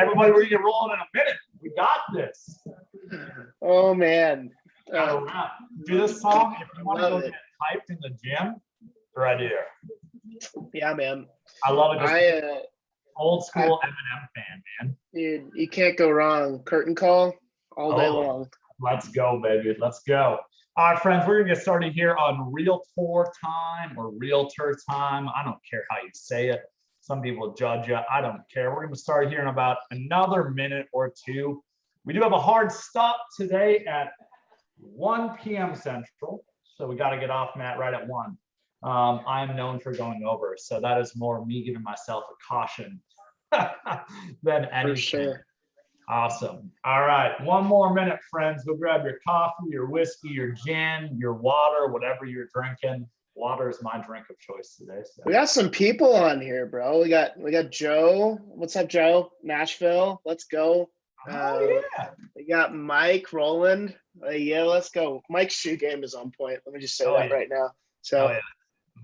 Everybody, we're gonna get rolling in a minute. We got this. Oh man. Do this song if you want to go get hyped in the gym. Right here. Yeah, man. I love it. Old school Eminem fan, man. Dude, you can't go wrong. Curtain call all day long. Let's go, baby. Let's go. All right, friends, we're gonna get started here on Realtor time or Realtor time. I don't care how you say it. Some people judge you. I don't care. We're gonna start here in about another minute or two. We do have a hard stop today at 1 p.m. Central, so we got to get off, Matt, right at 1. I am known for going over, so that is more me giving myself a caution than anything. For sure. Awesome. All right, one more minute, friends. Go grab your coffee, your whiskey, your gin, your water, whatever you're drinking. Water is my drink of choice today. So. We got some people on here, bro. We got Joe. What's up, Joe? Nashville. Let's go. Oh yeah. We got Mike Roland. Yeah, let's go. Mike's shoe game is on point. Let me just say that right now. So,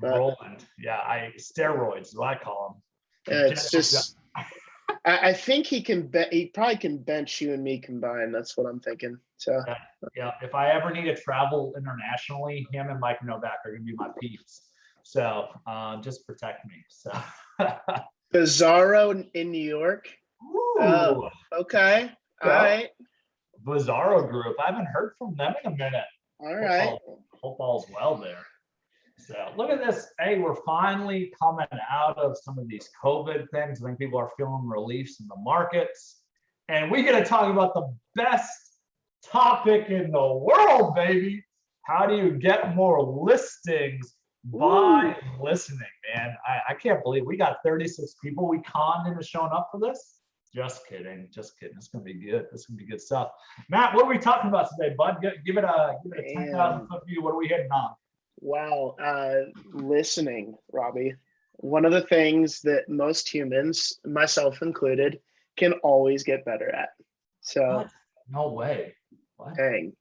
Roland. Yeah, steroids. Is what I call him. It's just. I think he can. He probably can bench you and me combined. That's what I'm thinking. So. Yeah. If I ever need to travel internationally, him and Mike Novak are gonna be my peeps. So just protect me. So. Bizarro in New York. Ooh. Okay. All right. Bizarro group. I haven't heard from them in a minute. All right. Hope all's well there. So look at this. Hey, we're finally coming out of some of these COVID things. I think people are feeling reliefs in the markets. And we get to talk about the best topic in the world, baby. How do you get more listings by listening, man? I can't believe we got 36 people we conned into showing up for this. Just kidding. Just kidding. It's going to be good. It's going to be good stuff. Matt, what are we talking about today, bud? Give it a 10,000 foot view. What are we hitting on? Wow. Listening, Robbie. One of the things that most humans, myself included, can always get better at. So. What? No way. What? Dang.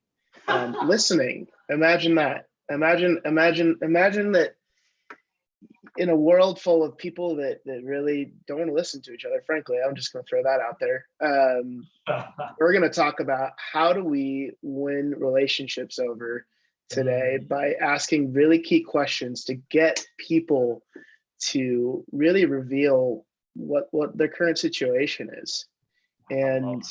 Listening. Imagine that. Imagine that in a world full of people that really don't want to listen to each other, frankly, I'm just going to throw that out there. We're going to talk about how do we win relationships over today by asking really key questions to get people to really reveal what their current situation is. And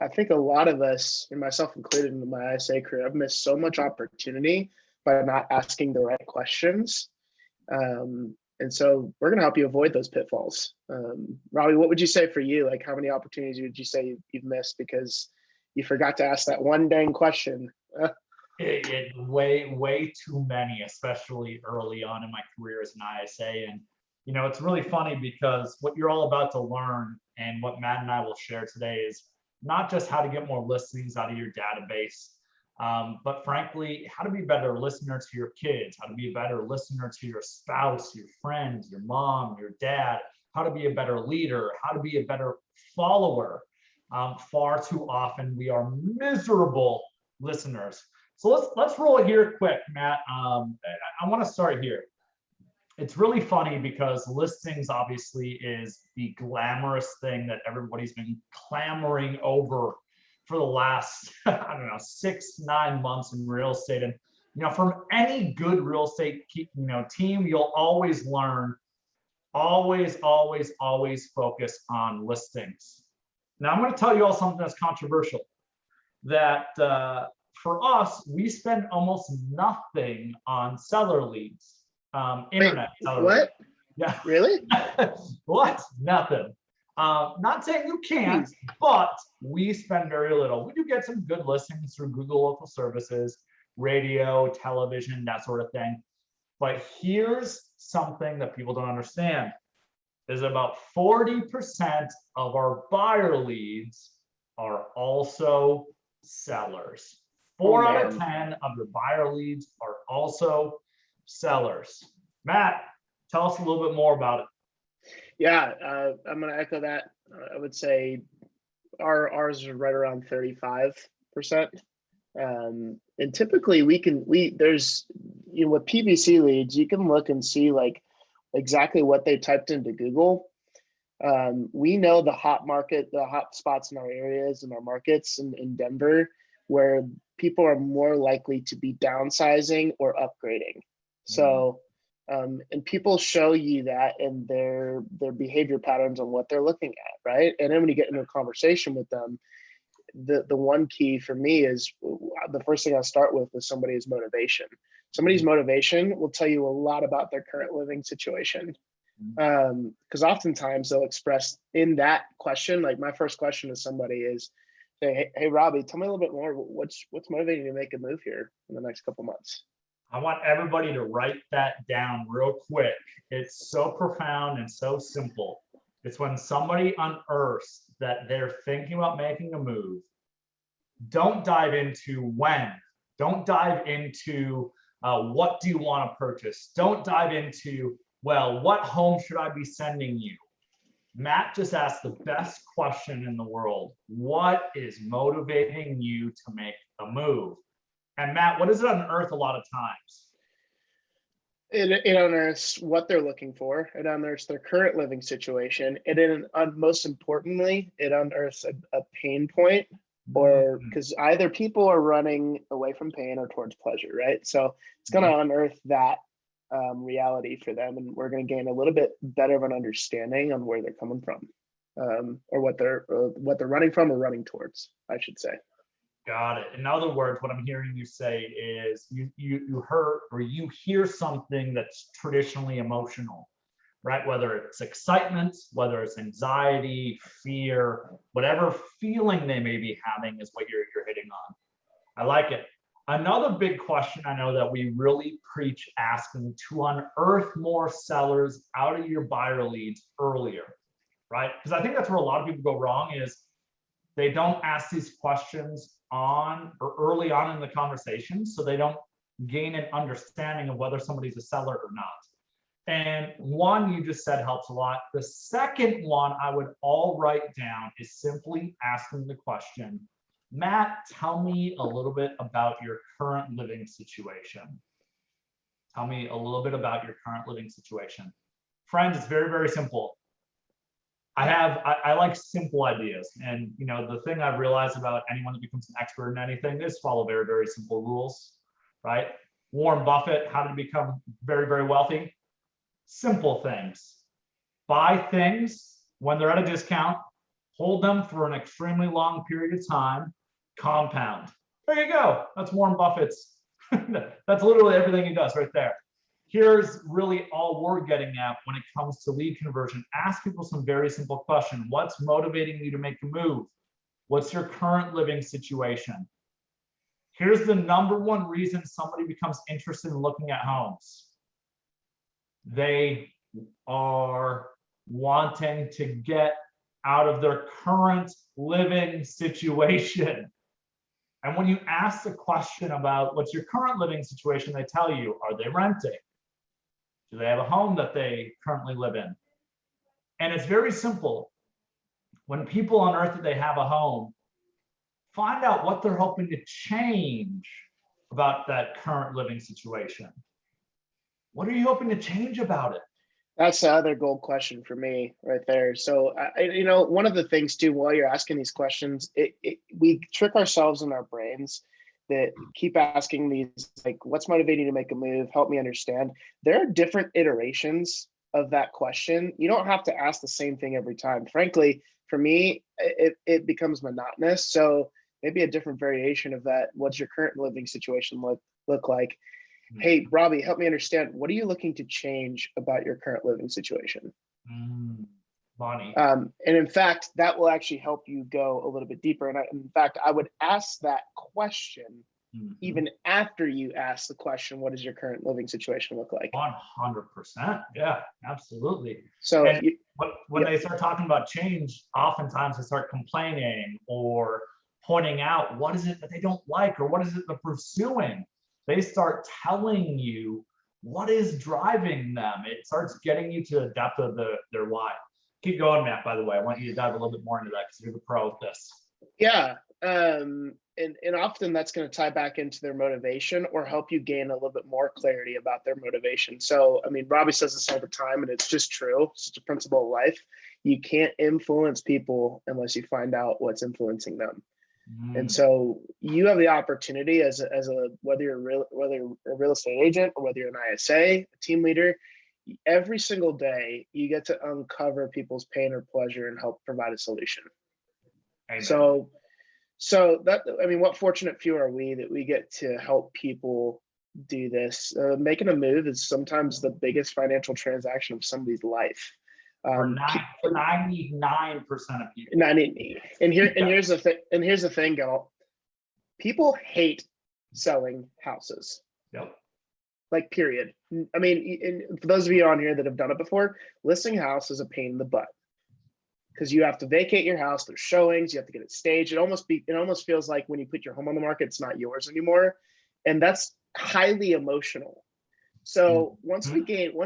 I think a lot of us, and myself included in my ISA career, I've missed so much opportunity by not asking the right questions. And so we're going to help you avoid those pitfalls. Robbie, what would you say for you? Like, how many opportunities would you say you've missed because you forgot to ask that one dang question? Way too many, especially early on in my career as an ISA. And, you know, it's really funny because what you're all about to learn and what Matt and I will share today is not just how to get more listings out of your database, but frankly, how to be a better listener to your kids, how to be a better listener to your spouse, your friends, your mom, your dad, how to be a better leader, how to be a better follower. Far too often we are miserable listeners. So let's roll it here quick, Matt. I want to start here. It's really funny because listings obviously is the glamorous thing that everybody's been clamoring over for the last, 6-9 months in real estate. And, from any good real estate, team, you'll always learn, always focus on listings. Now, I'm going to tell you all something that's controversial, that for us, we spend almost nothing on seller leads, internet. Wait, what? Leads. Yeah. Really? What? Nothing. Not saying you can't, but we spend very little. We do get some good listings through Google Local Services, radio, television, that sort of thing. But here's something that people don't understand is about 40% of our buyer leads are also sellers. 4 out of 10 of your buyer leads are also sellers. Matt, tell us a little bit more about it. Yeah, I'm going to echo that. I would say ours are right around 35%. And typically there's, with PVC leads, you can look and see like exactly what they typed into Google. We know the hot spots in our areas and our markets in Denver, where people are more likely to be downsizing or upgrading. So, and people show you that in their behavior patterns on what they're looking at, right? And then when you get into a conversation with them, the one key for me is the first thing I start with somebody's motivation. Somebody's motivation will tell you a lot about their current living situation. Because oftentimes they'll express in that question, like my first question to somebody is, hey, Robby, tell me a little bit more. What's motivating you to make a move here in the next couple months? I want everybody to write that down real quick. It's so profound and so simple. It's when somebody unearths that they're thinking about making a move. Don't dive into when. Don't dive into what do you want to purchase. Don't dive into, well, what home should I be sending you? Matt just asked the best question in the world. What is motivating you to make a move? And Matt, what does it unearth a lot of times? It unearths what they're looking for. It unearths their current living situation. And most importantly, it unearths a pain point, or because either people are running away from pain or towards pleasure, right? So it's going to unearth that reality for them, and we're going to gain a little bit better of an understanding on where they're coming from, or what they're running from or running towards, I should say. Got it. In other words, what I'm hearing you say is you heard or you hear something that's traditionally emotional, right? Whether it's excitement, whether it's anxiety, fear, whatever feeling they may be having is what you're hitting on. I like it. Another big question I know that we really preach asking to unearth more sellers out of your buyer leads earlier, right? Because I think that's where a lot of people go wrong is they don't ask these questions on or early on in the conversation, so they don't gain an understanding of whether somebody's a seller or not. And one you just said helps a lot. The second one I would all write down is simply asking the question, Matt, tell me a little bit about your current living situation. Tell me a little bit about your current living situation. Friends, it's very, very simple. I like simple ideas. And the thing I've realized about anyone that becomes an expert in anything is follow very, very simple rules, right? Warren Buffett, how did he become very, very wealthy? Simple things. Buy things when they're at a discount, hold them for an extremely long period of time, compound. There you go. That's Warren Buffett's. That's literally everything he does right there. Here's really all we're getting at when it comes to lead conversion. Ask people some very simple questions. What's motivating you to make a move? What's your current living situation? Here's the number one reason somebody becomes interested in looking at homes. They are wanting to get out of their current living situation. And when you ask the question about what's your current living situation, they tell you, are they renting? Do they have a home that they currently live in? And it's very simple. When people unearth that they have a home, find out what they're hoping to change about that current living situation. What are you hoping to change about it? That's the other gold question for me right there. So, one of the things too, while you're asking these questions, we trick ourselves in our brains that keep asking these, like, what's motivating you to make a move? Help me understand. There are different iterations of that question. You don't have to ask the same thing every time. Frankly, for me, it becomes monotonous. So maybe a different variation of that. What's your current living situation look like? Hey, Robby, help me understand. What are you looking to change about your current living situation? Bonnie. And in fact, that will actually help you go a little bit deeper. And in fact, I would ask that question even after you ask the question, what does your current living situation look like? 100%. Yeah, absolutely. So when they start talking about change, oftentimes they start complaining or pointing out what is it that they don't like or what is it they're pursuing. They start telling you what is driving them. It starts getting you to the depth of their why. Keep going, Matt, by the way. I want you to dive a little bit more into that because you're the pro of this. Yeah. And often that's going to tie back into their motivation or help you gain a little bit more clarity about their motivation. So, I mean, Robby says this all the time, and it's just true. It's just a principle of life. You can't influence people unless you find out what's influencing them. And Mm. so you have the opportunity as a whether you're a real estate agent or whether you're an ISA, a team leader, every single day you get to uncover people's pain or pleasure and help provide a solution. Amen. So that, I mean, what fortunate few are we that we get to help people do this? Making a move is sometimes the biggest financial transaction of somebody's life. For 99% of people. 90, and here's the thing. And here's the thing, Gal. People hate selling houses. Yep. Like, period. I mean, for those of you on here that have done it before, listing a house is a pain in the butt because you have to vacate your house. There's showings. You have to get it staged. It almost feels like when you put your home on the market, it's not yours anymore, and that's highly emotional. So once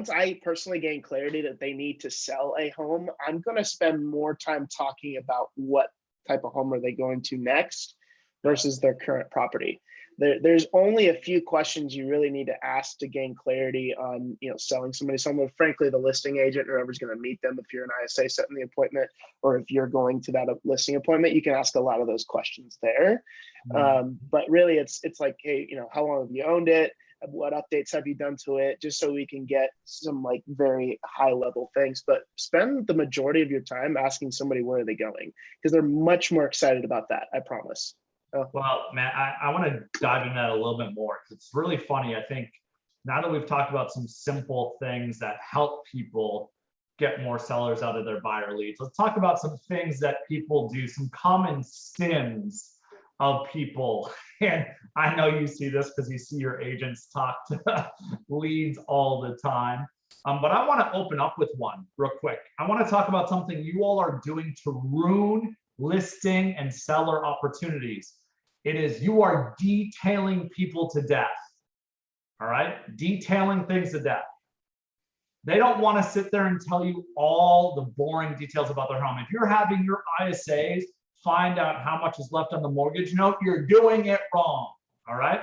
I personally gain clarity that they need to sell a home, I'm going to spend more time talking about what type of home are they going to next versus their current property. There's only a few questions you really need to ask to gain clarity on, selling somebody. Someone, frankly, the listing agent, whoever's going to meet them, if you're an ISA setting the appointment, or if you're going to that listing appointment, you can ask a lot of those questions there. But really, it's like, hey, how long have you owned it? What updates have you done to it? Just so we can get some like very high level things, but spend the majority of your time asking somebody where are they going, because they're much more excited about that. I promise. Well, Matt, I want to dive into that a little bit more. It's really funny. I think now that we've talked about some simple things that help people get more sellers out of their buyer leads, let's talk about some things that people do, some common sins of people. And I know you see this because you see your agents talk to leads all the time. But I want to open up with one real quick. I want to talk about something you all are doing to ruin listing and seller opportunities. It is you are detailing people to death. All right? Detailing things to death. They don't want to sit there and tell you all the boring details about their home. If you're having your ISAs find out how much is left on the mortgage note, you're doing it wrong. All right?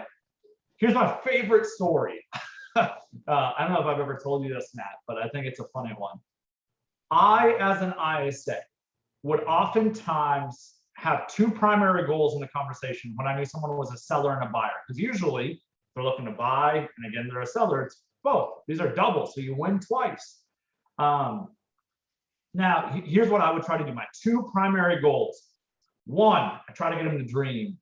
Here's my favorite story. I don't know if I've ever told you this, Matt, but I think it's a funny one. I, as an ISA, would oftentimes have two primary goals in the conversation when I knew someone was a seller and a buyer. Because usually they're looking to buy, and again, they're a seller. It's both. These are doubles, so you win twice. Now, here's what I would try to do. My two primary goals. One, I try to get them to dream.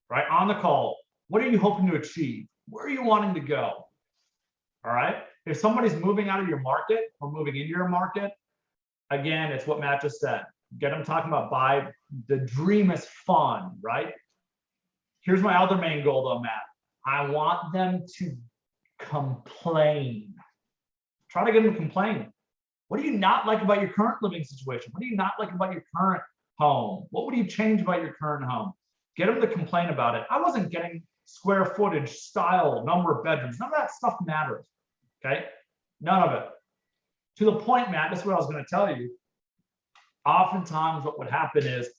Right? On the call, what are you hoping to achieve? Where are you wanting to go? All right? If somebody's moving out of your market or moving into your market, again, it's what Matt just said. Get them talking about buy. The dream is fun, right? Here's my other main goal though, Matt. I want them to complain. Try to get them to complain. What do you not like about your current living situation? What do you not like about your current home? What would you change about your current home? Get them to complain about it. I wasn't getting square footage, style, number of bedrooms. None of that stuff matters. Okay? None of it. To the point, Matt, this is what I was going to tell you. Oftentimes what would happen is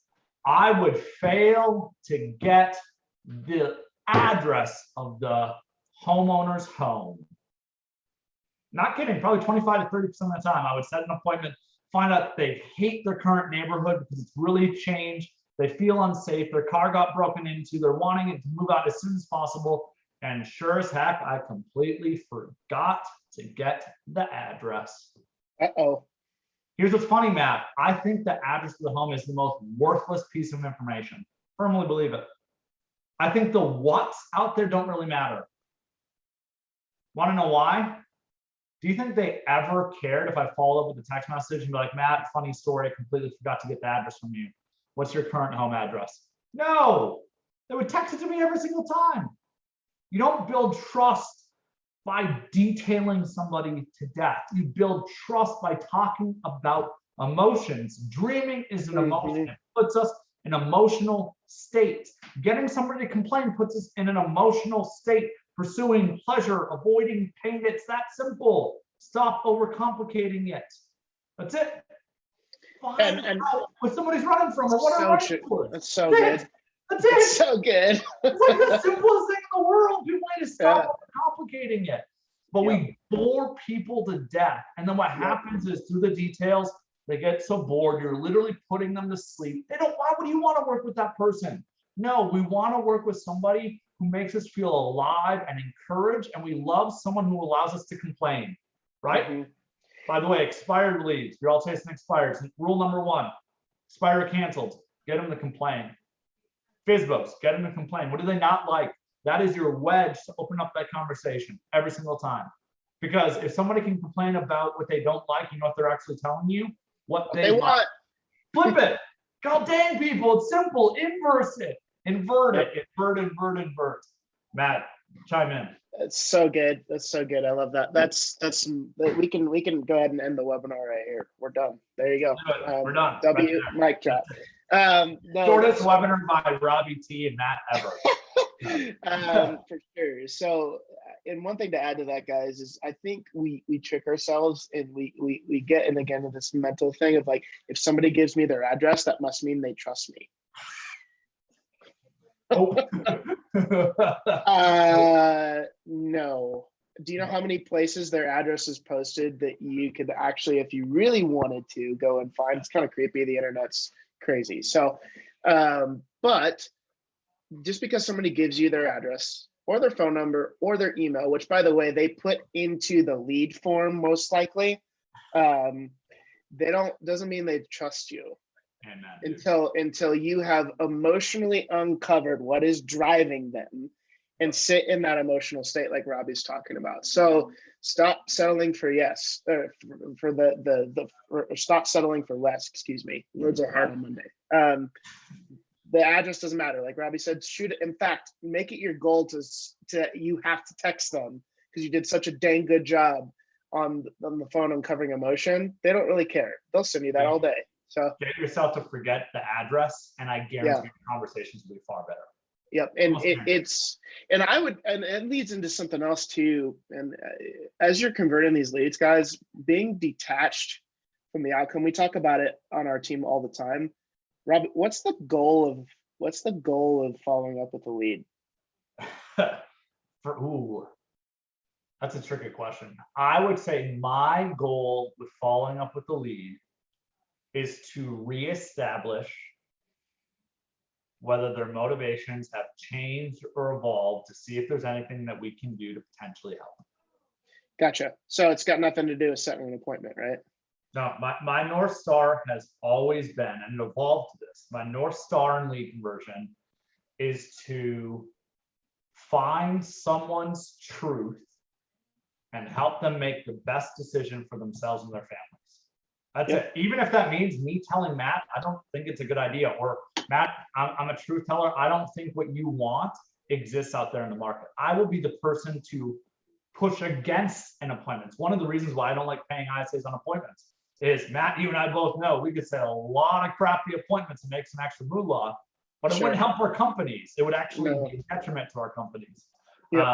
I would fail to get the address of the homeowner's home. Not kidding, probably 25 to 30% of the time. I would set an appointment, find out they hate their current neighborhood because it's really changed. They feel unsafe. Their car got broken into. They're wanting it to move out as soon as possible. And sure as heck, I completely forgot to get the address. Uh-oh. Here's what's funny, Matt. I think the address of the home is the most worthless piece of information. Firmly believe it. I think the what's out there don't really matter. Want to know why? Do you think they ever cared if I followed up with a text message and be like, Matt, funny story, I completely forgot to get the address from you. What's your current home address? No, they would text it to me every single time. You don't build trust by detailing somebody to death. You build trust by talking about emotions. Dreaming is an emotion. It puts us in an emotional state. Getting somebody to complain puts us in an emotional state. Pursuing pleasure, avoiding pain. It's that simple. Stop overcomplicating it. That's it. Find out what somebody's running from or what I'm running for. That's so good. That's it. That's so good. It's like the simplest thing in the world. People need to stop overcomplicating it. But we bore people to death. And then what happens is through the details, They get so bored. You're literally putting them to sleep. They don't, why would you want to work with that person? No, we want to work with somebody who makes us feel alive and encouraged, and we love someone who allows us to complain, right? Mm-hmm. By the way, expired leads. You're all chasing expires. Rule number one, expired or canceled. Get them to complain. FISBOs, get them to complain. What do they not like? That is your wedge to open up that conversation every single time. Because if somebody can complain about what they don't like, you know what they're actually telling you? What they want. Like. Flip it. God dang, people, it's simple. Inverse it. Invert it. Invert. Matt, chime in. That's so good. That's so good. I love that. We can go ahead and end the webinar right here. We're done. There you go. We're done. Mic drop. No, shortest webinar by Robby T and Matt ever. For sure. So, and one thing to add to that, guys, is I think we trick ourselves and we get in again to this mental thing of like, if somebody gives me their address, that must mean they trust me. Oh. No. Do you know how many places their address is posted that you could actually, if you really wanted to, go and find? It's kind of creepy. The internet's crazy. So, but just because somebody gives you their address or their phone number or their email, which by the way, they put into the lead form, most likely, doesn't mean they trust you. Until you have emotionally uncovered what is driving them and sit in that emotional state like Robby's talking about. So stop settling for yes, or stop settling for less, excuse me. Words are hard on Monday. The address doesn't matter. Like Robby said, shoot it. In fact, make it your goal to you have to text them because you did such a dang good job on the phone uncovering emotion. They don't really care. They'll send you that all day. So get yourself to forget the address, and I guarantee your conversations will be far better. Yep, and it leads into something else too. And as you're converting these leads, guys, being detached from the outcome, we talk about it on our team all the time. Rob, what's the goal of following up with a lead? That's a tricky question. I would say my goal with following up with the lead is to reestablish whether their motivations have changed or evolved to see if there's anything that we can do to potentially help. Gotcha. So it's got nothing to do with setting an appointment, right? No, my North Star has always been, and it evolved to this, my North Star in lead conversion is to find someone's truth and help them make the best decision for themselves and their families. That's it. Even if that means me telling Matt, I don't think it's a good idea, or Matt, I'm a truth teller. I don't think what you want exists out there in the market. I will be the person to push against an appointment. It's one of the reasons why I don't like paying ISAs on appointments is, Matt, you and I both know we could set a lot of crappy appointments and make some extra moolah, but it wouldn't help our companies. It would actually be a detriment to our companies. Yep.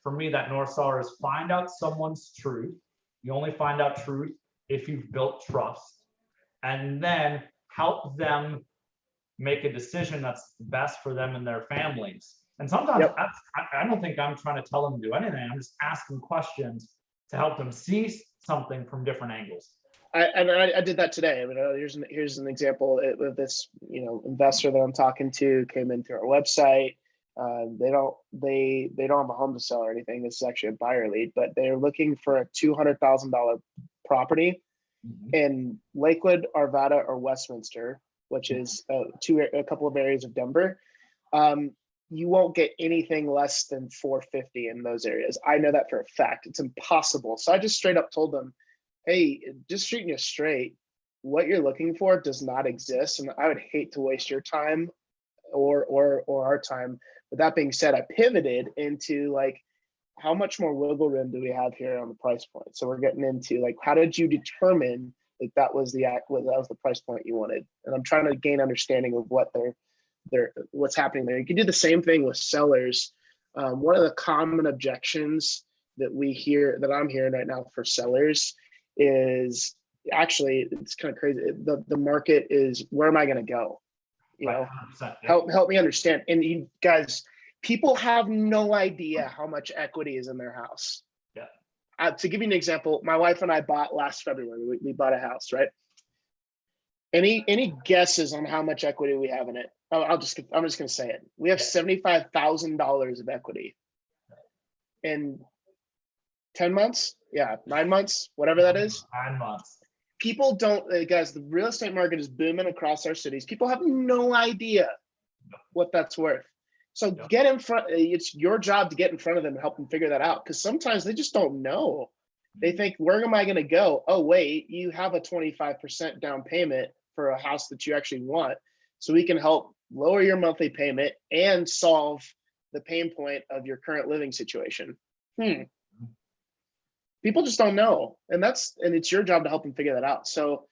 For me, that North Star is find out someone's truth. You only find out truth if you've built trust, and then help them make a decision that's best for them and their families. And sometimes I don't think I'm trying to tell them to do anything. I'm just asking questions to help them see something from different angles. I did that today. I mean, here's an example of this, investor that I'm talking to came into our website. They don't have a home to sell or anything. This is actually a buyer lead, but they're looking for a $200,000 property in Lakewood, Arvada, or Westminster, which is a couple of areas of Denver. You won't get anything less than 450 in those areas. I know that for a fact. It's impossible. So I just straight up told them, hey, just shooting you straight, what you're looking for does not exist. And I would hate to waste your time or our time. With that being said, I pivoted into like, how much more wiggle room do we have here on the price point? So we're getting into like, how did you determine that was the price point you wanted? And I'm trying to gain understanding of what's happening there. You can do the same thing with sellers. One of the common objections that I'm hearing right now for sellers is actually, it's kind of crazy. The market is, where am I going to go? Help me understand. And you guys, people have no idea how much equity is in their house. Yeah. To give you an example, my wife and I bought last February. We bought a house, right? Any guesses on how much equity we have in it? I'm just going to say it. We have $75,000 of equity in 10 months. Yeah, 9 months, whatever that is. 9 months. People don't, guys, the real estate market is booming across our cities. People have no idea what that's worth. So get in front. It's your job to get in front of them and help them figure that out. Because sometimes they just don't know. They think, where am I going to go? Oh, wait, you have a 25% down payment for a house that you actually want. So we can help lower your monthly payment and solve the pain point of your current living situation. People just don't know. And it's your job to help them figure that out. So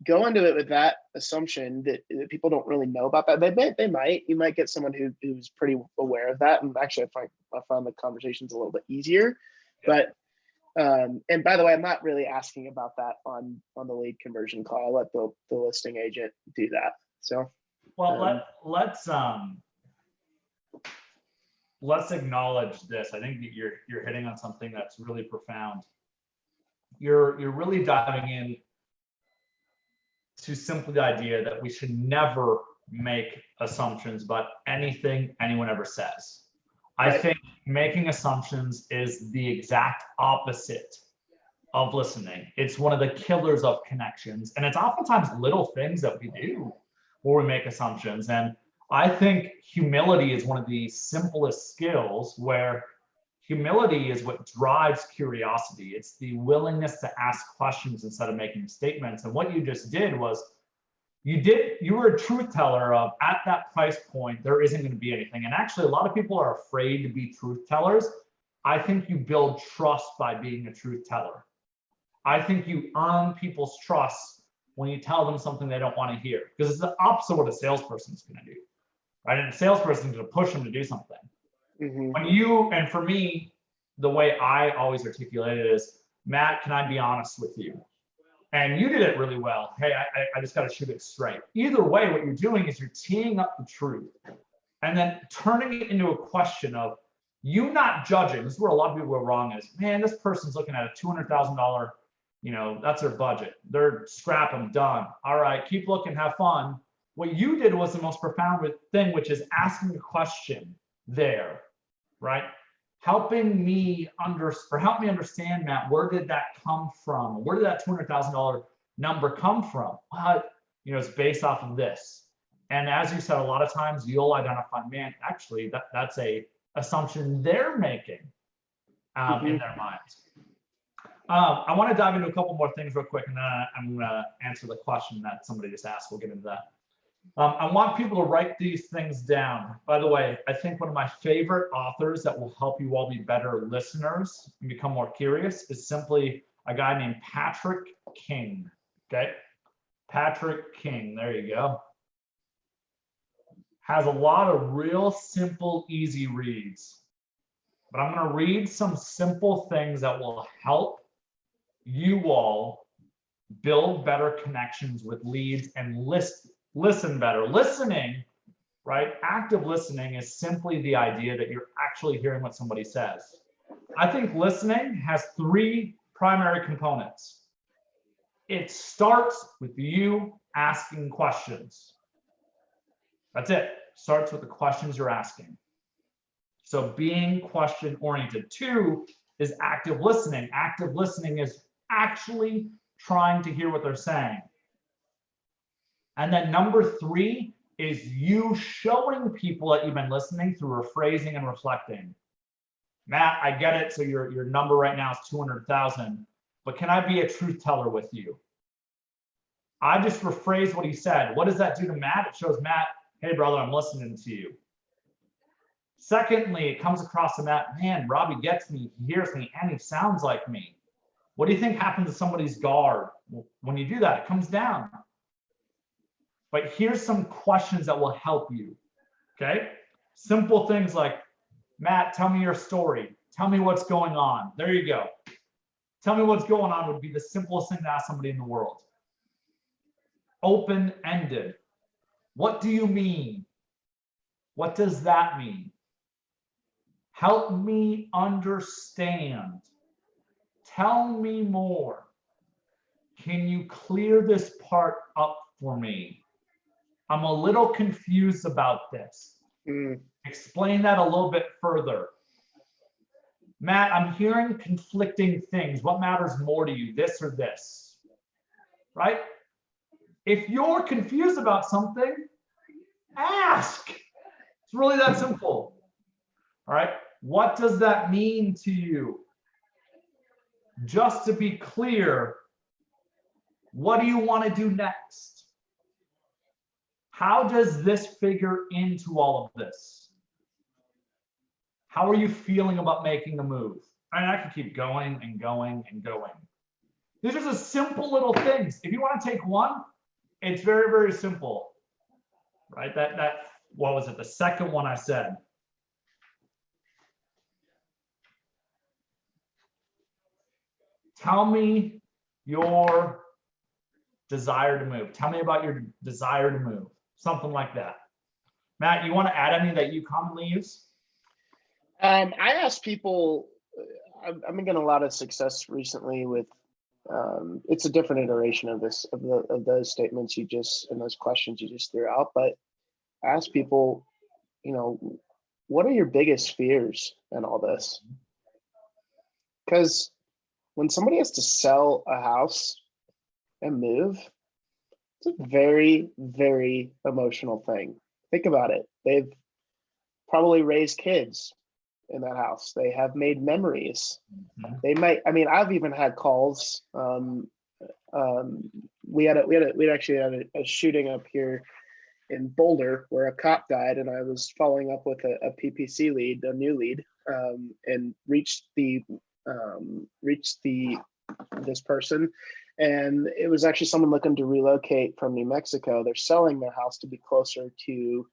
go into it with that assumption that people don't really know about that. You might get someone who's pretty aware of that. And actually, I found the conversations a little bit easier. But and by the way, I'm not really asking about that on the lead conversion call. I'll let the listing agent do that. So, well, let's acknowledge this. I think that you're hitting on something that's really profound. You're really diving in to simply the idea that we should never make assumptions about anything anyone ever says. I think making assumptions is the exact opposite of listening. It's one of the killers of connections. And it's oftentimes little things that we do where we make assumptions. And I think humility is one of the simplest skills, where humility is what drives curiosity. It's the willingness to ask questions instead of making statements. And what you just did was you were a truth teller of, at that price point, there isn't going to be anything. And actually, a lot of people are afraid to be truth tellers. I think you build trust by being a truth teller. I think you earn people's trust when you tell them something they don't want to hear, because it's the opposite of what a salesperson is going to do, right? And a salesperson is going to push them to do something. And for me, the way I always articulate it is, Matt, can I be honest with you? And you did it really well. Hey, I just got to shoot it straight. Either way, what you're doing is you're teeing up the truth and then turning it into a question of you not judging. This is where a lot of people are wrong is, man, this person's looking at a $200,000, that's their budget. They're scrapping, done. All right, keep looking, have fun. What you did was the most profound thing, which is asking a question there, right? Help me understand, Matt, where did that come from? Where did that $200,000 number come from? It's based off of this. And as you said, a lot of times you'll identify, man, actually that's a assumption they're making in their minds. I want to dive into a couple more things real quick, and then I'm going to answer the question that somebody just asked. We'll get into that. I want people to write these things down. By the way, I think one of my favorite authors that will help you all be better listeners and become more curious is simply a guy named Patrick King. Okay, Patrick King, there you go. Has a lot of real simple, easy reads. But I'm going to read some simple things that will help you all build better connections with leads and listen better. Listening, right? Active listening is simply the idea that you're actually hearing what somebody says. I think listening has three primary components. It starts with you asking questions. That's it. Starts with the questions you're asking. So being question oriented. 2 is active listening. Active listening is actually trying to hear what they're saying. And then number 3 is you showing people that you've been listening through rephrasing and reflecting. Matt, I get it. So your number right now is 200,000, but can I be a truth teller with you? I just rephrased what he said. What does that do to Matt? It shows Matt, hey brother, I'm listening to you. Secondly, it comes across to Matt, man, Robby gets me, he hears me, and he sounds like me. What do you think happens to somebody's guard? When you do that, it comes down. But here's some questions that will help you, okay? Simple things like, Matt, tell me your story. Tell me what's going on. There you go. Tell me what's going on would be the simplest thing to ask somebody in the world. Open-ended. What do you mean? What does that mean? Help me understand. Tell me more. Can you clear this part up for me? I'm a little confused about this. Explain that a little bit further. Matt, I'm hearing conflicting things. What matters more to you, this or this? Right? If you're confused about something, ask. It's really that simple. All right. What does that mean to you? Just to be clear, what do you want to do next? How does this figure into all of this? How are you feeling about making a move? And I can keep going and going and going. These are just simple little things. If you want to take one, it's very, very simple, right? What was it? The second one I said. Tell me your desire to move. Tell me about your desire to move. Something like that. Matt, you want to add any that you commonly use? I ask people, I've been getting a lot of success recently with, it's a different iteration of this, of those statements you just, and those questions you just threw out, but I ask people, what are your biggest fears in all this? Because when somebody has to sell a house and move, it's a very, very emotional thing. Think about it. They've probably raised kids in that house. They have made memories. They might, I've even had calls. We actually had a shooting up here in Boulder where a cop died, and I was following up with a PPC lead, a new lead, and reached this person, and it was actually someone looking to relocate from New Mexico. They're selling their house to be closer to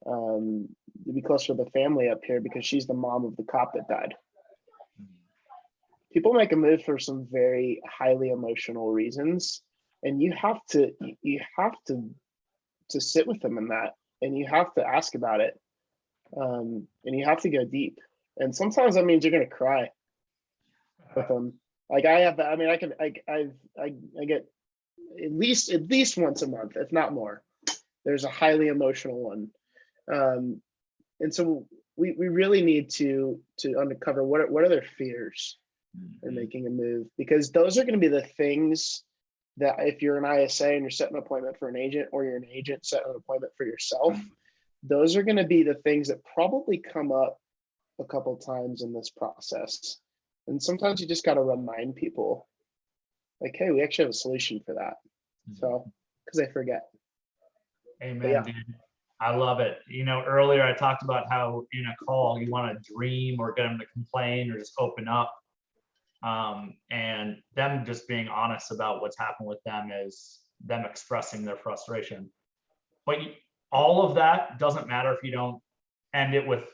the family up here because she's the mom of the cop that died. People make a move for some very highly emotional reasons, and you have to sit with them in that, and you have to ask about it, and you have to go deep. And sometimes that means you're going to cry with them. Like I get at least once a month, if not more. There's a highly emotional one. And so we really need to uncover what are their fears in making a move, because those are going to be the things that if you're an ISA and you're setting an appointment for an agent, or you're an agent setting an appointment for yourself, those are going to be the things that probably come up a couple of times in this process. And sometimes you just got to remind people, like, hey, we actually have a solution for that. So, because they forget. Amen, yeah. dude. I love it. Earlier I talked about how in a call you want to dream or get them to complain or just open up. And them just being honest about what's happened with them is them expressing their frustration. But all of that doesn't matter if you don't end it with,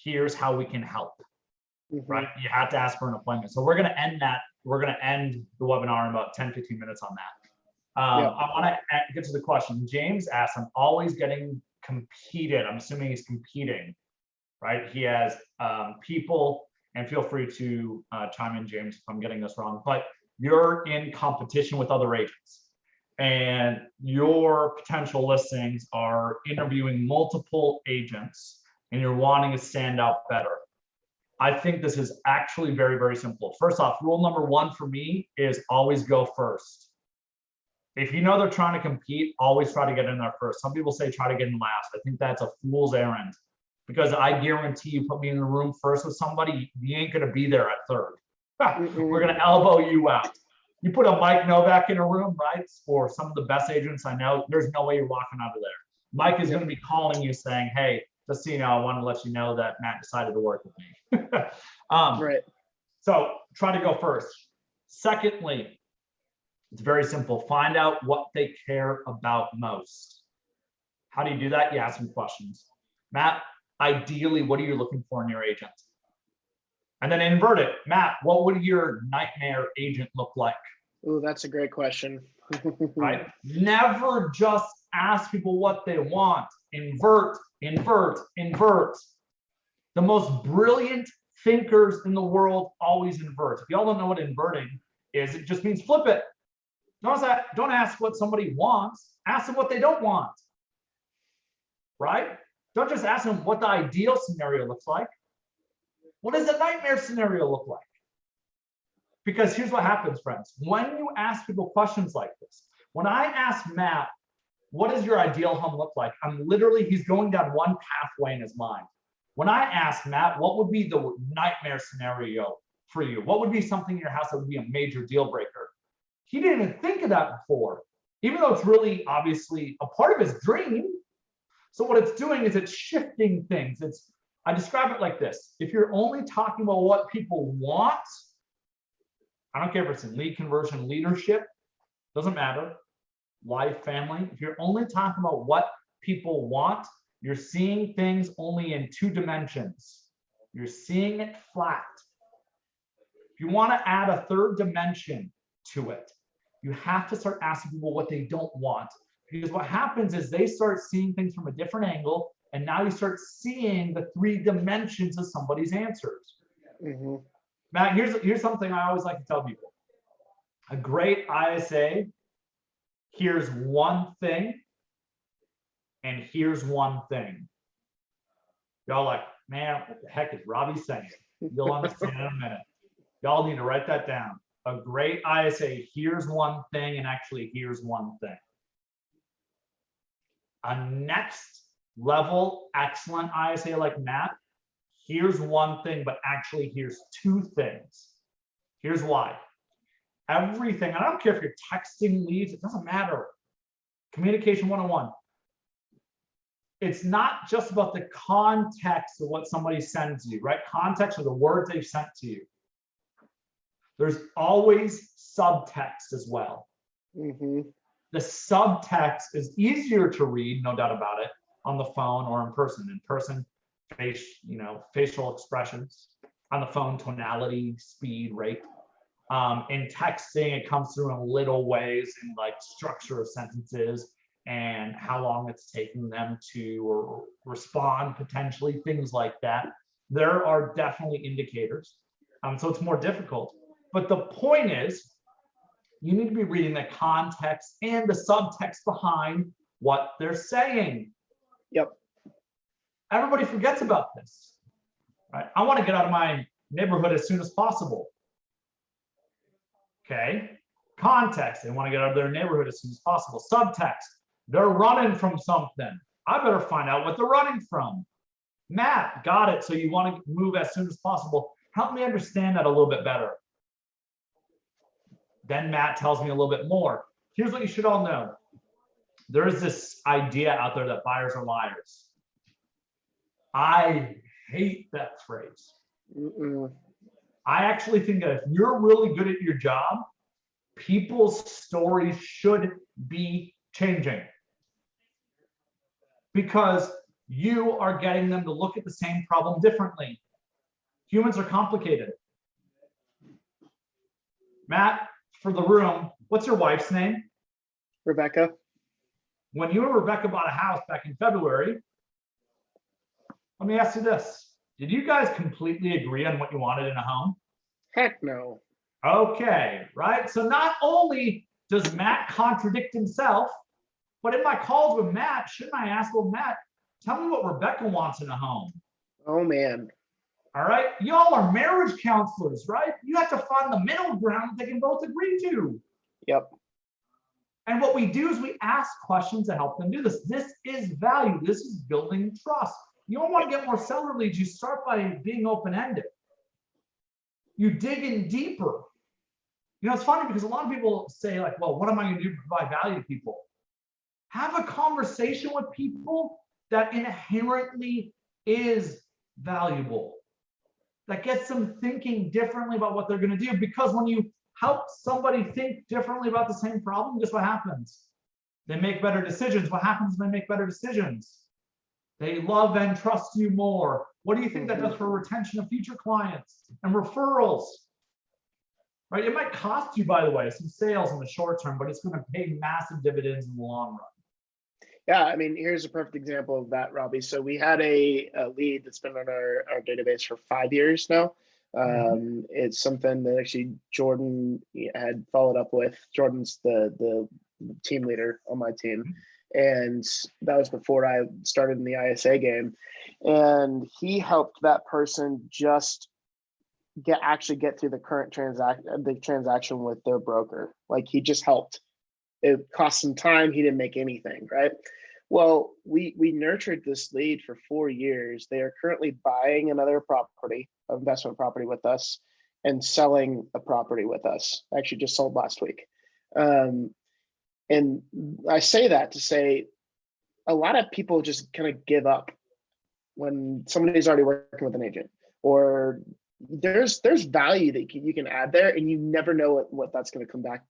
here's how we can help. Right? You have to ask for an appointment. So we're going to end that. We're going to end the webinar in about 10, 15 minutes on that. I want to get to the question. James asked, I'm always getting competed. I'm assuming he's competing, right? He has people, and feel free to chime in, James, if I'm getting this wrong, but you're in competition with other agents, and your potential listings are interviewing multiple agents, and you're wanting to stand out better. I think this is actually very, very simple. First off, rule number one for me is always go first. If you know they're trying to compete, always try to get in there first. Some people say try to get in last. I think that's a fool's errand, because I guarantee you put me in the room first with somebody, you ain't going to be there at third. We're going to elbow you out. You put a Mike Novak in a room, right? Or some of the best agents I know, there's no way you're walking out of there. Mike is going to be calling you saying, hey, just so you know, I want to let you know that Matt decided to work with me. Right. So try to go first. Secondly, it's very simple. Find out what they care about most. How do you do that? You ask them questions. Matt, ideally, what are you looking for in your agent? And then invert it. Matt, what would your nightmare agent look like? Oh, that's a great question. Right? Never just ask people what they want. Invert, invert, invert. The most brilliant thinkers in the world always invert. If y'all don't know what inverting is, it just means flip it. Don't ask what somebody wants, ask them what they don't want, right? Don't just ask them what the ideal scenario looks like. What does a nightmare scenario look like? Because here's what happens, friends. When you ask people questions like this, when I ask Matt, what does your ideal home look like? He's going down one pathway in his mind. When I ask Matt, what would be the nightmare scenario for you? What would be something in your house that would be a major deal breaker? He didn't even think of that before, even though it's really obviously a part of his dream. So what it's doing is it's shifting things. I describe it like this. If you're only talking about what people want, I don't care if it's in lead conversion, leadership, doesn't matter, life, family. If you're only talking about what people want, you're seeing things only in 2 dimensions. You're seeing it flat. If you want to add a 3rd dimension to it, you have to start asking people what they don't want. Because what happens is they start seeing things from a different angle, and now you start seeing the 3 dimensions of somebody's answers. Mm-hmm. Matt, here's something I always like to tell people. A great ISA here's one thing, and here's one thing. Y'all like, man, what the heck is Robby saying? You'll understand in a minute. Y'all need to write that down. A great ISA here's one thing, and actually here's one thing. A next level excellent ISA like Matt, here's one thing, but actually here's 2 things. Here's why. Everything, and I don't care if you're texting leads, it doesn't matter. Communication 101. It's not just about the context of what somebody sends you, right? Context of the words they've sent to you. There's always subtext as well. Mm-hmm. The subtext is easier to read, no doubt about it, on the phone or in person. In person, facial expressions. On the phone, tonality, speed, rate. In texting, it comes through in little ways, in like structure of sentences and how long it's taking them to respond, potentially, things like that. There are definitely indicators. So it's more difficult. But the point is, you need to be reading the context and the subtext behind what they're saying. Yep. Everybody forgets about this, right? I want to get out of my neighborhood as soon as possible. Okay. Context, they want to get out of their neighborhood as soon as possible. Subtext, they're running from something. I better find out what they're running from. Matt, got it. So you want to move as soon as possible. Help me understand that a little bit better. Then Matt tells me a little bit more. Here's what you should all know. There is this idea out there that buyers are liars. I hate that phrase. I actually think that if you're really good at your job, people's stories should be changing. Because you are getting them to look at the same problem differently. Humans are complicated. Matt, for the room, what's your wife's name? Rebecca. When you and Rebecca bought a house back in February, let me ask you this. Did you guys completely agree on what you wanted in a home? Heck no. Okay, right? So not only does Matt contradict himself, but in my calls with Matt, shouldn't I ask, well, Matt, tell me what Rebecca wants in a home. Oh, man. All right, y'all are marriage counselors, right? You have to find the middle ground that they can both agree to. Yep. And what we do is we ask questions to help them do this. This is value. This is building trust. You don't want to get more seller leads. You start by being open-ended. You dig in deeper. You know, it's funny because a lot of people say like, well, what am I going to do to provide value to people? Have a conversation with people that inherently is valuable, that gets them thinking differently about what they're going to do. Because when you help somebody think differently about the same problem, guess what happens? They make better decisions. What happens when they make better decisions? They love and trust you more. What do you think that does for retention of future clients and referrals? Right? It might cost you, by the way, some sales in the short term, but it's going to pay massive dividends in the long run. Yeah, I mean, here's a perfect example of that, Robbie. So we had a lead that's been on our database for 5 years now. It's something that actually Jordan had followed up with. Jordan's the team leader on my team, and that was before I started in the ISA game. And he helped that person just get through the current transaction with their broker. Like, he just helped. It cost some time. He didn't make anything, right? Well, we nurtured this lead for 4 years. They are currently buying another property, investment property with us, and selling a property with us. Actually, just sold last week. And I say that to say a lot of people just kind of give up when somebody's already working with an agent, or there's value that you can add there, and you never know what that's going to come back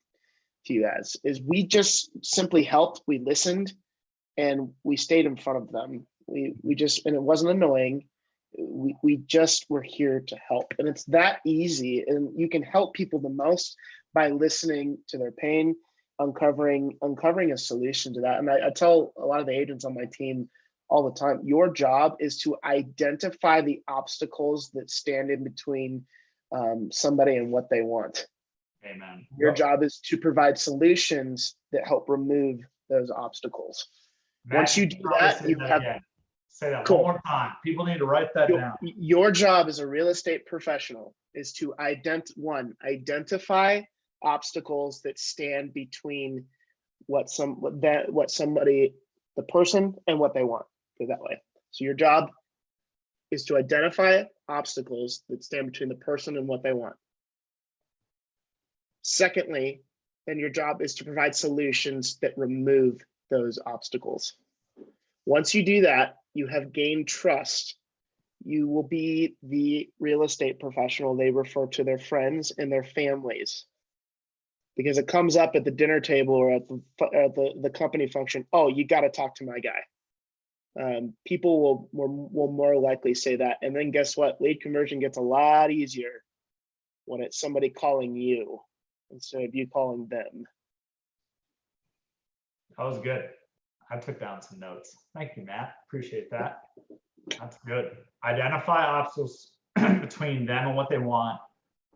to you as. Is we just simply helped, we listened, and we stayed in front of them. We just, and it wasn't annoying. We just were here to help, and it's that easy. And you can help people the most by listening to their pain, uncovering a solution to that. And I tell a lot of the agents on my team all the time, your job is to identify the obstacles that stand in between somebody and what they want. Amen. Your job is to provide solutions that help remove those obstacles. Matt, Once you do that, you have again. Say that cool. one more time. People need to write that down. Your job as a real estate professional is to identify obstacles that stand between the person and what they want. Put it that way. So your job is to identify obstacles that stand between the person and what they want. Secondly, then your job is to provide solutions that remove those obstacles. Once you do that, you have gained trust. You will be the real estate professional they refer to their friends and their families, because it comes up at the dinner table or at the company function. Oh, you got to talk to my guy. People will more likely say that. And then guess what? Lead conversion gets a lot easier when it's somebody calling you instead of you calling them. That was good. I took down some notes. Thank you, Matt. Appreciate that. That's good. Identify obstacles between them and what they want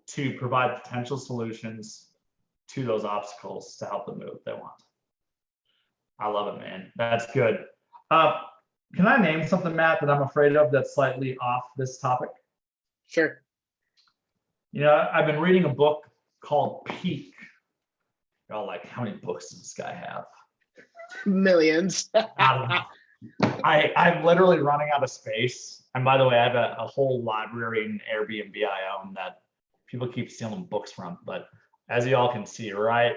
to provide potential solutions to those obstacles to help them move what they want. I love it, man. That's good. Can I name something, Matt, that I'm afraid of that's slightly off this topic? Sure. You know, I've been reading a book called Peak. You're all like, how many books does this guy have? Millions. I'm literally running out of space. And by the way, I have a whole library in Airbnb I own that people keep stealing books from. But as you all can see right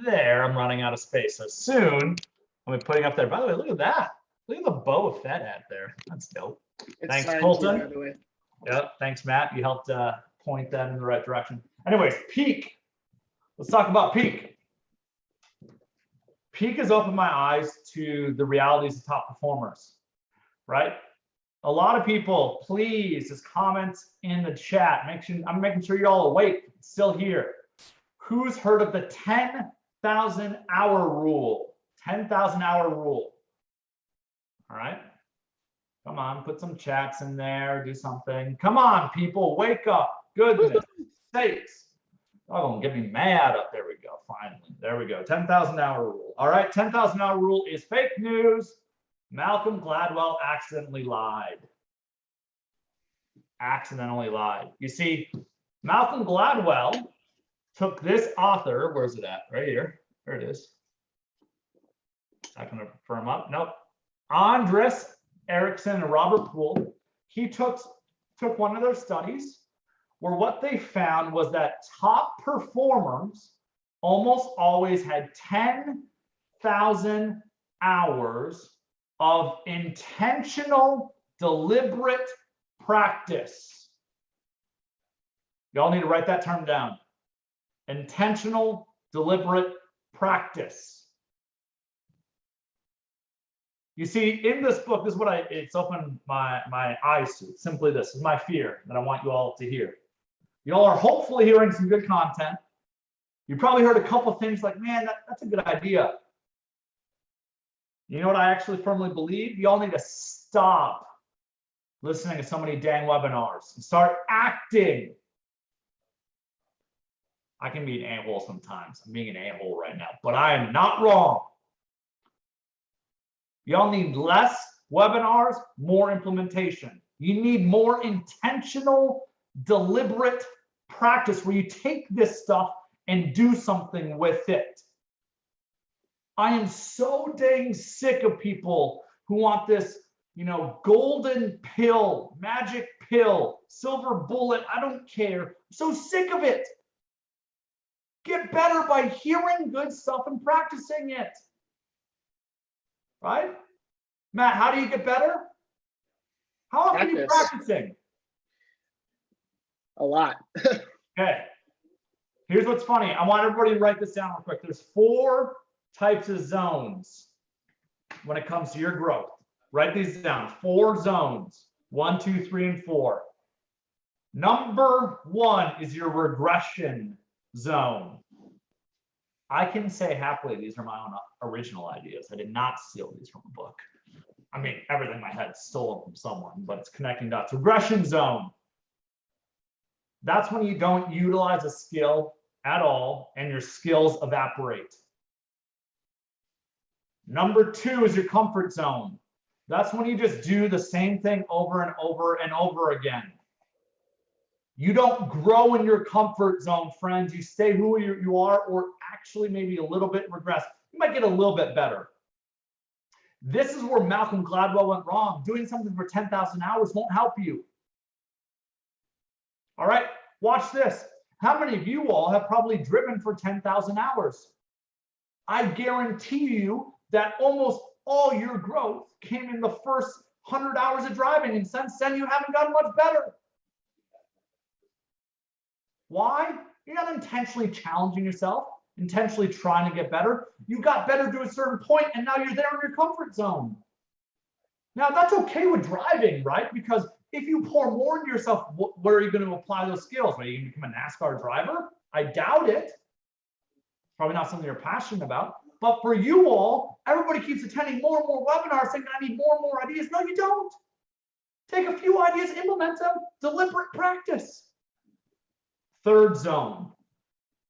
there, I'm running out of space. So soon I'll be putting up there. By the way, look at that. Look at the Boba Fett ad there. That's dope. Thanks, Colton. By the way. Yep. Thanks, Matt. You helped point that in the right direction. Anyways, Peak. Let's talk about Peak. Peak has opened my eyes to the realities of top performers, right? A lot of people, please, just comment in the chat. I'm making sure you're all awake, still here. Who's heard of the 10,000 hour rule? 10,000 hour rule. All right. Come on, put some chats in there, do something. Come on, people, wake up. Goodness sakes. Oh, don't get me mad up. There we go. Finally. There we go. 10,000 hour rule. All right. 10,000 hour rule is fake news. Malcolm Gladwell accidentally lied. Accidentally lied. You see, Malcolm Gladwell took this author. Where's it at? Right here. There it is. Is that going to firm up? Nope. Andres Erickson and Robert Poole. He took one of their studies where what they found was that top performers almost always had 10,000 hours of intentional, deliberate practice. Y'all need to write that term down. Intentional, deliberate practice. You see, in this book, this is what it's opened my eyes to. Simply this is my fear that I want you all to hear. You all are hopefully hearing some good content. You probably heard a couple things like, man, that's a good idea. You know what I actually firmly believe? Y'all need to stop listening to so many dang webinars and start acting. I can be an a-hole sometimes. I'm being an a-hole right now, but I am not wrong. Y'all need less webinars, more implementation. You need more intentional, deliberate practice where you take this stuff and do something with it. I am so dang sick of people who want this, you know, golden pill, magic pill, silver bullet. I don't care. I'm so sick of it. Get better by hearing good stuff and practicing it. Right? Matt, how do you get better? How often are you practicing? A lot. Okay. Here's what's funny. I want everybody to write this down real quick. There's 4 types of zones when it comes to your growth. Write these down. 4 zones. 1, 2, 3, and 4. Number 1 is your regression zone. I can say happily these are my own original ideas. I did not steal these from a book. I mean, everything in my head stolen from someone, but it's connecting dots. Regression zone. That's when you don't utilize a skill at all and your skills evaporate. Number 2 is your comfort zone. That's when you just do the same thing over and over and over again. You don't grow in your comfort zone, friends. You stay who you are, or actually maybe a little bit regress. You might get a little bit better. This is where Malcolm Gladwell went wrong. Doing something for 10,000 hours won't help you. All right, watch this. How many of you all have probably driven for 10,000 hours? I guarantee you that almost all your growth came in the first 100 hours of driving, and since then you haven't gotten much better. Why? You're not intentionally challenging yourself, intentionally trying to get better. You got better to a certain point, and now you're there in your comfort zone. Now, that's okay with driving, right? Because if you pour more into yourself, where are you going to apply those skills? Are you going to become a NASCAR driver? I doubt it. Probably not something you're passionate about. But for you all, everybody keeps attending more and more webinars saying, I need more and more ideas. No, you don't. Take a few ideas, implement them, deliberate practice. Third zone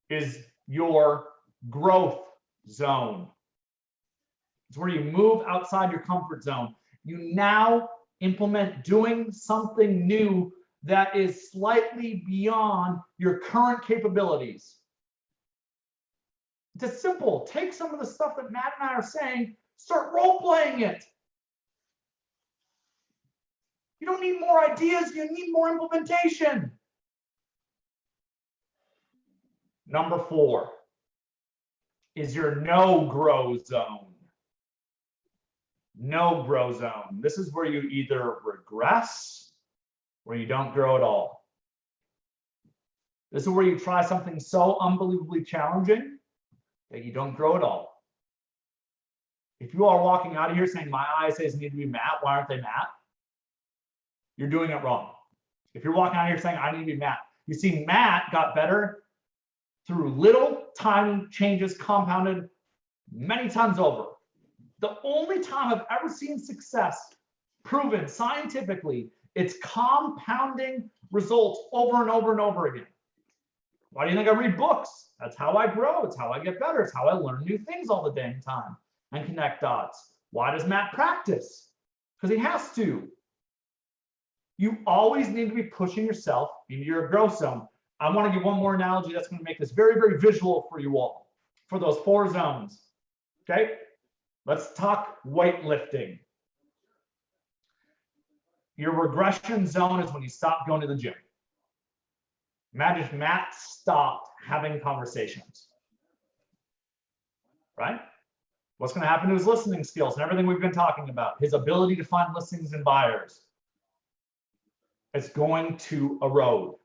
is your growth zone. It's where you move outside your comfort zone. You now implement doing something new that is slightly beyond your current capabilities. It's as simple. Take some of the stuff that Matt and I are saying, start role-playing it. You don't need more ideas, you need more implementation. Number 4 is your no-grow zone. No-grow zone. This is where you either regress or you don't grow at all. This is where you try something so unbelievably challenging that you don't grow at all. If you are walking out of here saying my ISAs need to be Matt, why aren't they Matt? You're doing it wrong. If you're walking out of here saying I need to be Matt, you see Matt got better through little tiny changes compounded many times over. The only time I've ever seen success proven scientifically, it's compounding results over and over and over again. Why do you think I read books? That's how I grow. It's how I get better. It's how I learn new things all the dang time and connect dots. Why does Matt practice? Because he has to. You always need to be pushing yourself into your growth zone. I want to give one more analogy that's going to make this very, very visual for you all, for those 4 zones. Okay? Let's talk weightlifting. Your regression zone is when you stop going to the gym. Imagine if Matt stopped having conversations, right? What's going to happen to his listening skills and everything we've been talking about? His ability to find listings and buyers. It's going to erode.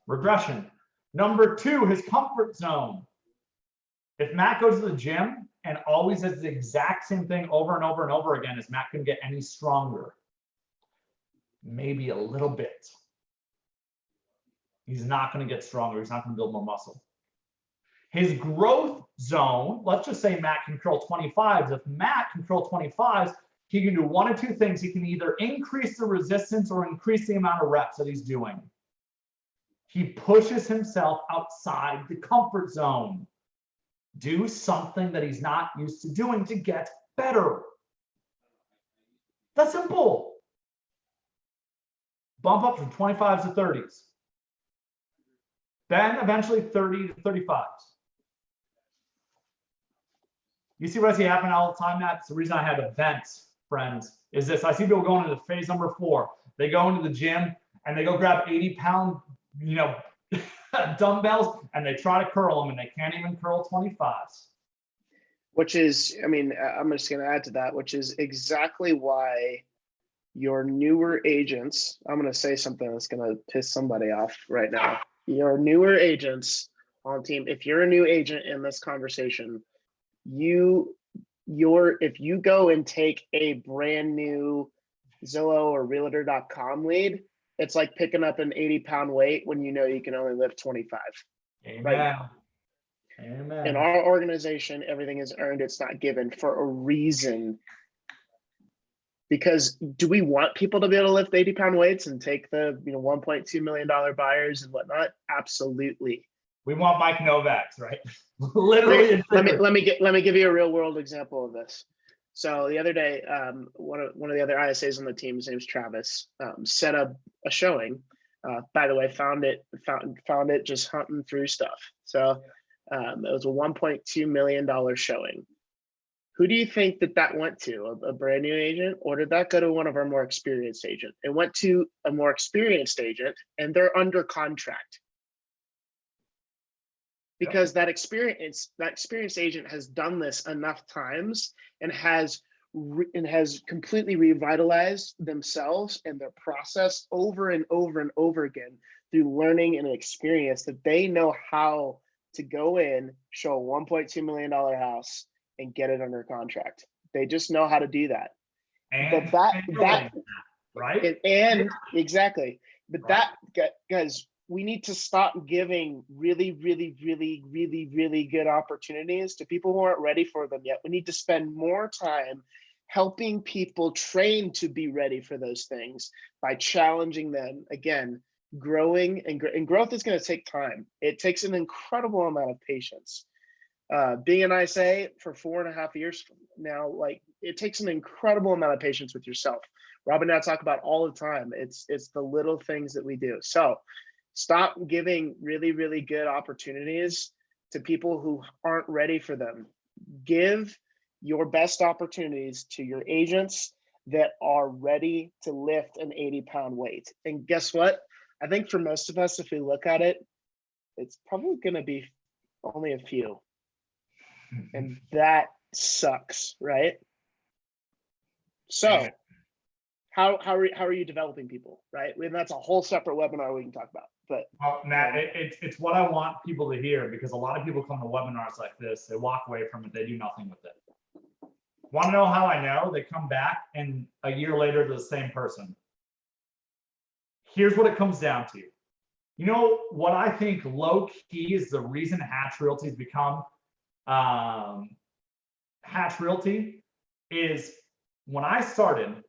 Regression. Number 2, his comfort zone. If Matt goes to the gym and always does the exact same thing over and over and over again, is Matt going to get any stronger? Maybe a little bit. He's not going to get stronger. He's not going to build more muscle. His growth zone, let's just say Matt can curl 25s. If Matt can curl 25s, he can do one of two things. He can either increase the resistance or increase the amount of reps that he's doing. He pushes himself outside the comfort zone. Do something that he's not used to doing to get better. That's simple. Bump up from 25s to 30s. Then eventually 30 to 35s. You see what I see happening all the time, Matt? It's the reason I had events, friends, is this. I see people going into phase number 4. They go into the gym and they go grab 80-pound, dumbbells, and they try to curl them, and they can't even curl 25s. Which is, I mean, I'm just going to add to that, which is exactly why your newer agents, I'm going to say something that's going to piss somebody off right now. Your newer agents on team, if you're a new agent in this conversation, if you go and take a brand new Zillow or Realtor.com lead, it's like picking up an 80-pound weight when you know you can only lift 25. Amen. Right now. Amen. In our organization, everything is earned, it's not given, for a reason. Because do we want people to be able to lift 80-pound weights and take the $1.2 million buyers and whatnot? Absolutely. We want Mike Novak's, right? Literally. Let me give you a real world example of this. So the other day, one of the other ISAs on the team, his name's Travis, set up a showing. By the way, found it just hunting through stuff. So it was a $1.2 million showing. Who do you think that went to? A brand new agent, or did that go to one of our more experienced agents? It went to a more experienced agent, and they're under contract. Because that experienced agent has done this enough times and has completely revitalized themselves and their process over and over and over again through learning and experience, that they know how to go in, show a $1.2 million house, and get it under contract. They just know how to do that. And right? And exactly. But right. That, guys, we need to stop giving really, really, really, really, really good opportunities to people who aren't ready for them yet. We need to spend more time helping people train to be ready for those things by challenging them. Again, growing and growth is going to take time. It takes an incredible amount of patience. Being an ISA for 4.5 years now, like, it takes an incredible amount of patience with yourself. Rob and I talk about all the time. It's the little things that we do. So stop giving really, really good opportunities to people who aren't ready for them. Give your best opportunities to your agents that are ready to lift an 80-pound weight. And guess what? I think for most of us, if we look at it, it's probably going to be only a few. And that sucks, right? So how are you developing people, right? And that's a whole separate webinar we can talk about. But well, Matt, it's what I want people to hear, because a lot of people come to webinars like this, they walk away from it, they do nothing with it. Want to know how I know? They come back and a year later they're the same person. Here's what it comes down to. You know what I think low key is the reason Hatch Realty has become Hatch Realty is when I started,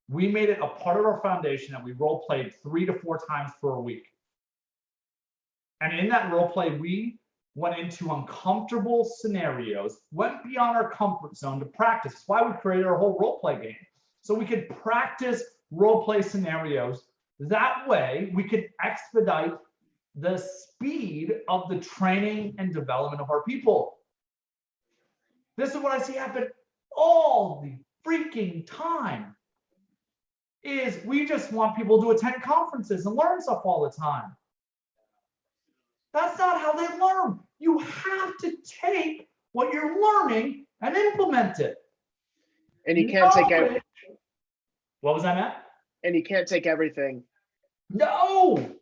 we made it a part of our foundation that we role played 3 to 4 times per week. And in that role play, we went into uncomfortable scenarios, went beyond our comfort zone to practice. That's why we created our whole role play game. So we could practice role play scenarios. That way we could expedite the speed of the training and development of our people. This is what I see happen all the freaking time. Is we just want people to attend conferences and learn stuff all the time. That's not how they learn. You have to take what you're learning and implement it. And you can't take everything. What was that, Matt? And you can't take everything. No.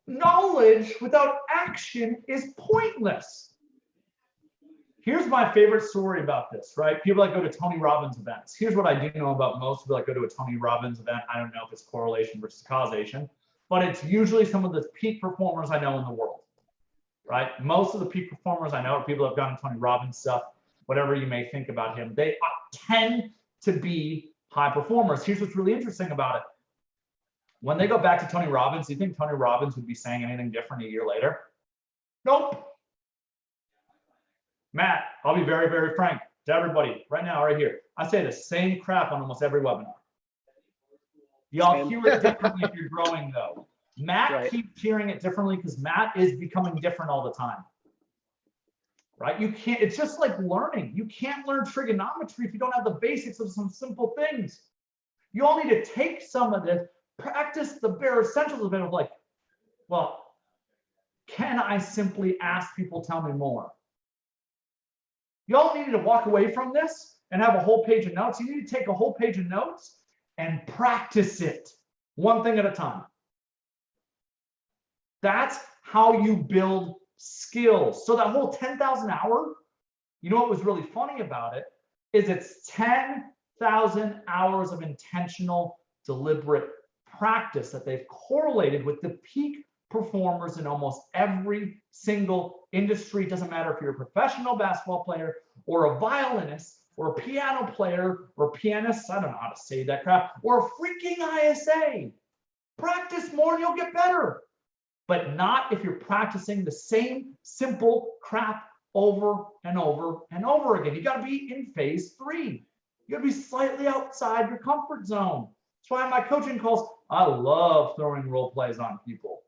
Knowledge without action is pointless. Here's my favorite story about this, right? People that go to Tony Robbins events. Here's what I do know about most people that go to a Tony Robbins event. I don't know if it's correlation versus causation, but it's usually some of the peak performers I know in the world, right? Most of the peak performers I know are people who have done Tony Robbins stuff, whatever you may think about him. They tend to be high performers. Here's what's really interesting about it. When they go back to Tony Robbins, do you think Tony Robbins would be saying anything different a year later? Nope. Matt, I'll be very, very frank to everybody right now, right here. I say the same crap on almost every webinar. Y'all hear it differently if you're growing, though. Matt keeps hearing it differently because Matt is becoming different all the time. Right? You can't, it's just like learning. You can't learn trigonometry if you don't have the basics of some simple things. You all need to take some of this, practice the bare essentials of it, of like, well, can I simply ask people tell me more? You all need to walk away from this and have a whole page of notes. You need to take a whole page of notes and practice it one thing at a time. That's how you build skills. So that whole 10,000 hour, you know what was really funny about it is it's 10,000 hours of intentional, deliberate practice that they've correlated with the peak performers in almost every single industry. It doesn't matter if you're a professional basketball player or a violinist or a piano player or a pianist, I don't know how to say that crap, or a freaking ISA. Practice more and you'll get better. But not if you're practicing the same simple crap over and over and over again. You got to be in phase 3. You got to be slightly outside your comfort zone. That's why in my coaching calls, I love throwing role plays on people.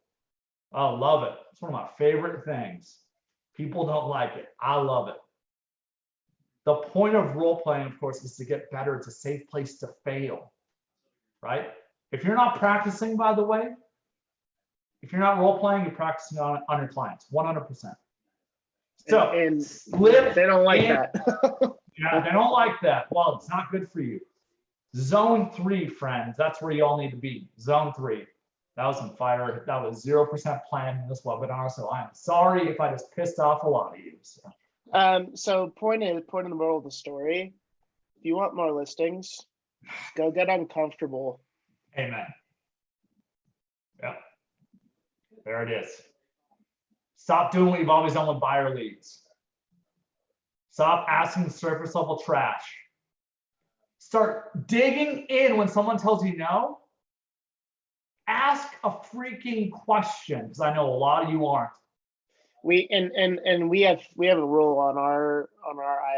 I love it. It's one of my favorite things. People don't like it. I love it. The point of role playing, of course, is to get better. It's a safe place to fail, right? If you're not practicing, by the way, if you're not role playing, you're practicing on your clients, 100%. So and they don't like that. Yeah, they don't like that. Well, it's not good for you. Zone 3, friends. That's where you all need to be. Zone 3. That was some fire. That was 0% planned in this webinar. So I'm sorry if I just pissed off a lot of you. So point in the moral of the story. If you want more listings, go get uncomfortable. Amen. Yep. There it is. Stop doing what you've always done with buyer leads. Stop asking surface level trash. Start digging in when someone tells you no. Ask a freaking question, because I know a lot of you aren't. We have a rule on our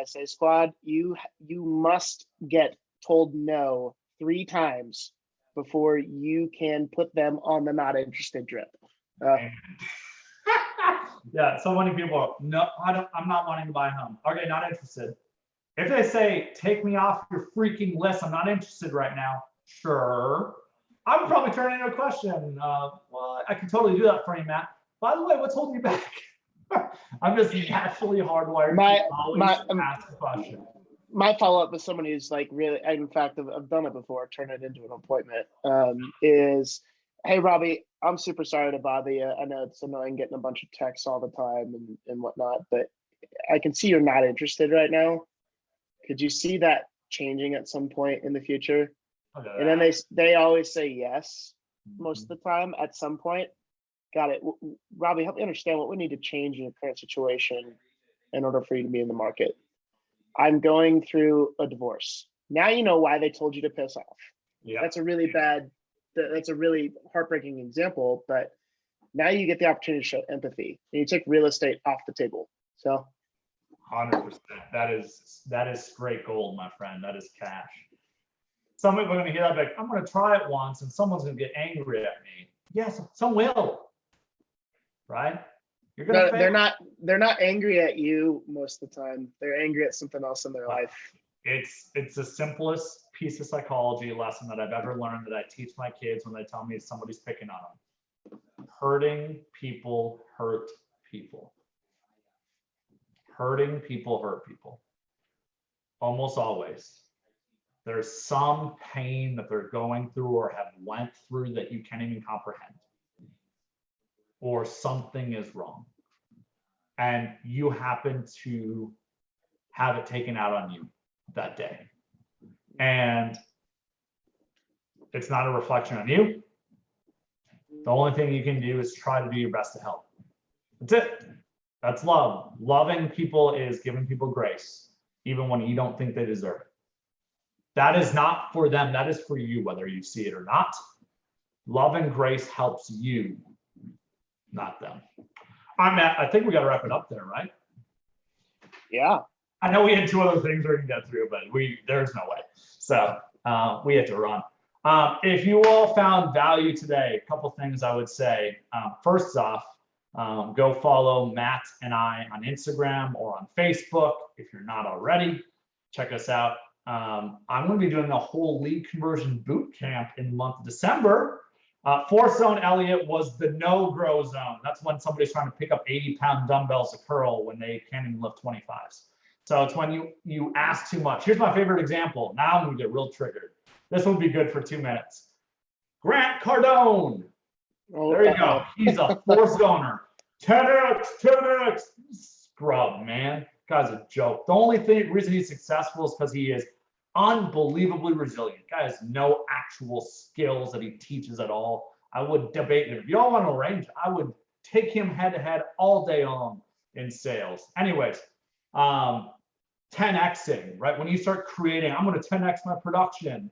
ISA squad. You must get told no 3 times before you can put them on the not interested drip. Yeah, so many people are, no, I'm not wanting to buy a home. Okay, not interested. If they say, take me off your freaking list, I'm not interested right now, sure. I would probably turn it into a question. Well, I can totally do that for you, Matt. By the way, what's holding you back? I'm just naturally hardwired to always ask a question. My follow-up with someone who's like really, in fact, I've done it before, turn it into an appointment, is, hey, Robby, I'm super sorry to bother you. I know it's annoying getting a bunch of texts all the time and whatnot, but I can see you're not interested right now. Could you see that changing at some point in the future? And then they always say yes most of the time at some point. Got it. Robby, help me understand what we need to change in your current situation in order for you to be in the market. I'm going through a divorce. Now you know why they told you to piss off. Yeah. That's a really heartbreaking example, but now you get the opportunity to show empathy and you take real estate off the table. So 100%. That is great gold, my friend. That is cash. Some people are going to hear that like, I'm going to try it once and someone's going to get angry at me. Yes, some will. Right? You're gonna they're not angry at you most of the time. They're angry at something else in their life. It's the simplest piece of psychology lesson that I've ever learned that I teach my kids when they tell me somebody's picking on them. Hurting people hurt people. Hurting people hurt people. Almost always. There's some pain that they're going through or have went through that you can't even comprehend. Or something is wrong. And you happen to have it taken out on you that day. And it's not a reflection on you. The only thing you can do is try to do your best to help. That's it. That's love. Loving people is giving people grace, even when you don't think they deserve it. That is not for them. That is for you, whether you see it or not. Love and grace helps you, not them. All right, Matt, I think we got to wrap it up there, right? Yeah. I know we had 2 other things we can get through, but there's no way. So we had to run. If you all found value today, a couple things I would say. First off, go follow Matt and I on Instagram or on Facebook if you're not already. Check us out. I'm going to be doing a whole lead conversion boot camp in the month of December. 4th zone, Elliot, was the no-grow zone. That's when somebody's trying to pick up 80-pound dumbbells to curl when they can't even lift 25s. So it's when you ask too much. Here's my favorite example. Now I'm going to get real triggered. This will be good for 2 minutes. Grant Cardone. There you go. He's a 4th zoner. 10x, scrub, man. Guy's a joke. The only reason he's successful is because he is unbelievably resilient. Guy has no actual skills that he teaches at all. I would debate him. If you all want to arrange, I would take him head to head all day long in sales. Anyways, 10xing, right? When you start creating, I'm going to 10x my production.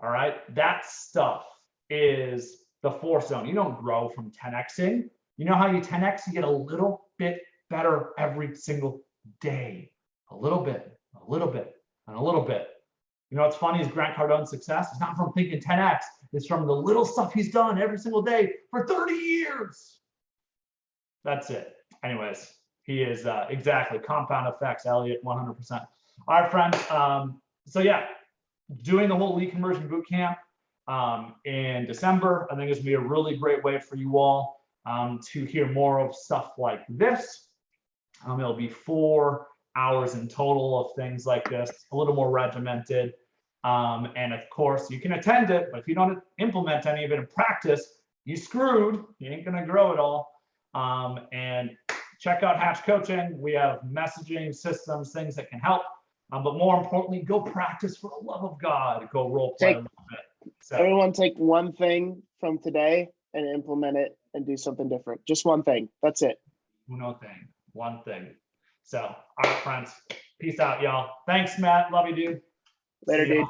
All right. That stuff is the 4th zone. You don't grow from 10xing. You know how you 10x? You get a little bit better every single day. A little bit, a little bit, and a little bit. You know what's funny is Grant Cardone's success is not from thinking 10x. It's from the little stuff he's done every single day for 30 years. That's it. Anyways, he is exactly compound effects, Elliot, 100%. All right, friends. So yeah, doing the whole lead conversion boot camp in December. I think it's gonna be a really great way for you all to hear more of stuff like this. It'll be 4 hours in total of things like this, a little more regimented. And of course, you can attend it, but if you don't implement any of it in practice, you screwed. You ain't gonna grow it all. And check out Hatch Coaching. We have messaging systems, things that can help. But more importantly, go practice for the love of God. Go role play a little bit. So, everyone take one thing from today and implement it and do something different. Just one thing. That's it. One thing. So, all right, friends. Peace out, y'all. Thanks, Matt. Love you, dude. Later, dude.